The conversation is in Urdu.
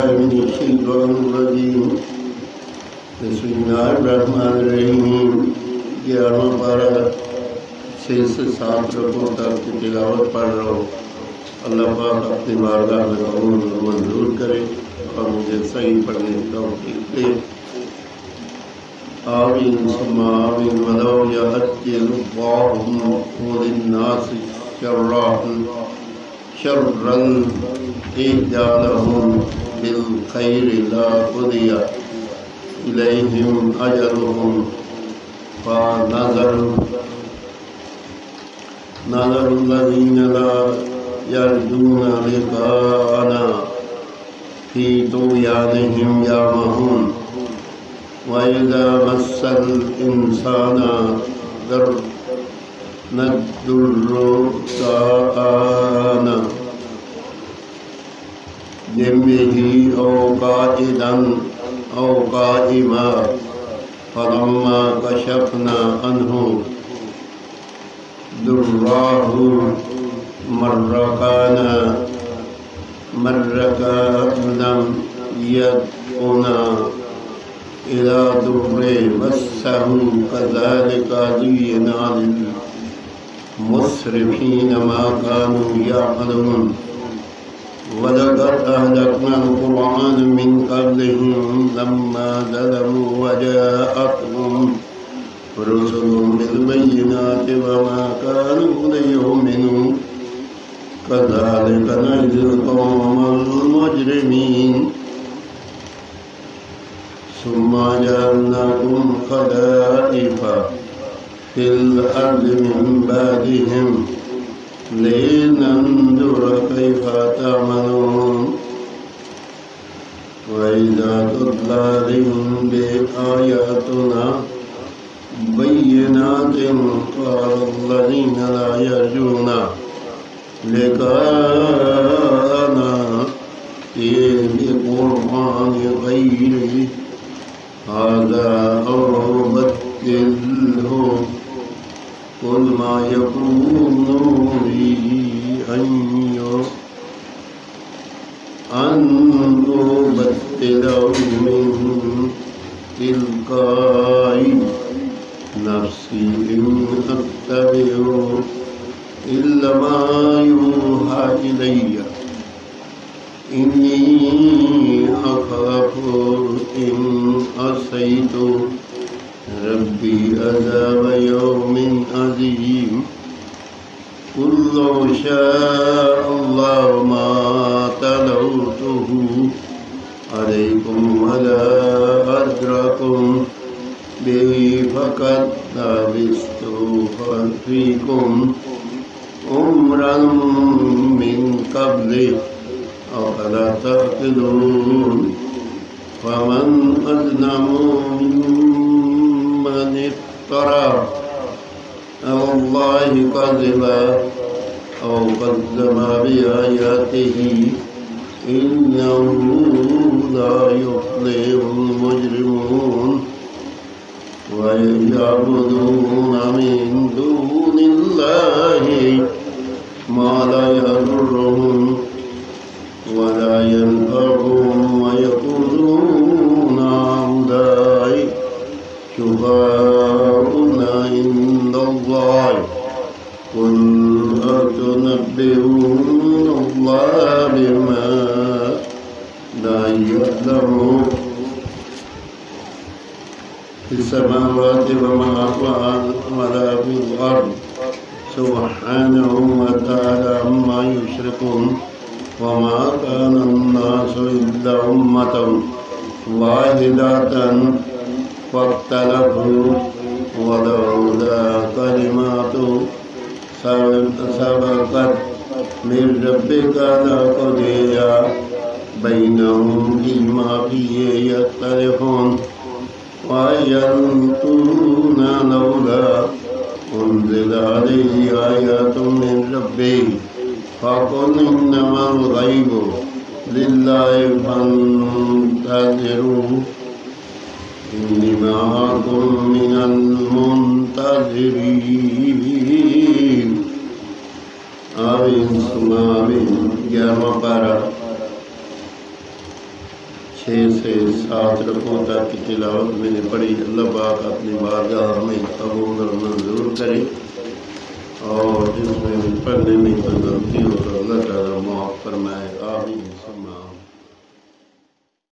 من الشيطان الرجيم بسم اللہ الرحمن الرحیم 11واں پارہ 6 سے 7 رکوع تک کی تلاوت پڑھ رہا ہوں۔ اللہ پاک اپنی بارگاہ میں قبول و منظور کرے اور مجھے صحیح پڑھنے کی توفیق دے۔ آمین ثم آمین۔ ولو یعجل اللہ للناس شرا إِجَالَهُمْ بِالْخَيْرِ لَقُضِيَ إِلَيْهِمْ أَجَلُهُمْ فَنَذَرُ الَّذِينَ لَا يَرْجُونَ لِقَاءَنَا فِي طُغْيَانِهِمْ يَعْمَهُونَ وَإِذَا مَسَّ الْإِنسَانَ الضُّرُّ دَعَانَا جنبه أو قاعدا أو قائما فلما كشفنا عنه ضره مر كان لم يدعنا إلى ضر مسه كذلك زين للمسرفين ما كانوا يعملون وَلَقَدْ أَهْلَكْنَا الْقُرْآنَ مِنْ قَبْلِهِمْ لَمَّا ظَلَمُوا وَجَاءَتْهُمْ رُسُلُهُم بِالْبَيِّنَاتِ وَمَا كَانُوا لِيُؤْمِنُوا كَذَلِكَ نَجْزِي الْقَوْمَ الْمُجْرِمِينَ ثُمَّ جَعَلْنَاكُمْ خَلَائِفَ فِي الْأَرْضِ مِنْ بَعْدِهِمْ لننظر كيف تعملون وإذا تتلى عليهم بآياتنا بينات قال الذين لا يرجون لقاءنا بقرآن غير هذا أو بدله قل ما يكون لي أن أبدله من تلقاء نفسي إن أتبع إلا ما يوحى إلي إني أخاف إن عصيت ربي عذاب يوم عظيم قل لو شاء الله ما تلوته عليكم ولا أدركم به فقد لبثت فيكم عمرا من قبله أفلا تعقلون فمن أظلم من افترى على الله كذبا أو كذب بآياته إنه لا يفلح المجرمون ويعبدون من دون الله ما لا يضرهم ولا ينفعهم ويقولون أولئك شفاعنا عند الله قل أتنبئون الله بما لا يعلم في السماوات ولا في الأرض سبحانه وتعالى عما يشركون وما كان الناس إلا أمة واحدة فاختلفوا ولولا كلمات سبقت من ربك لقضي بينهم فيما فيه يختلفون ويقولون لولا أنزل عليه آيات من ربه فقل إنما الغيب لله فانتظروا إني معكم من المنتظرين آمین ثم آمین 11واں پارہ 6 سے 7 رکوع تک کی تلاوت میں نے پڑھی. اللہ پاک اپنی بارگاہ ہمیں قبول اور منظور کرے، اور جس میں پڑھنے میں کوئی غلطی ہو تو اللہ تعالیٰ معاف فرمائے. آمین.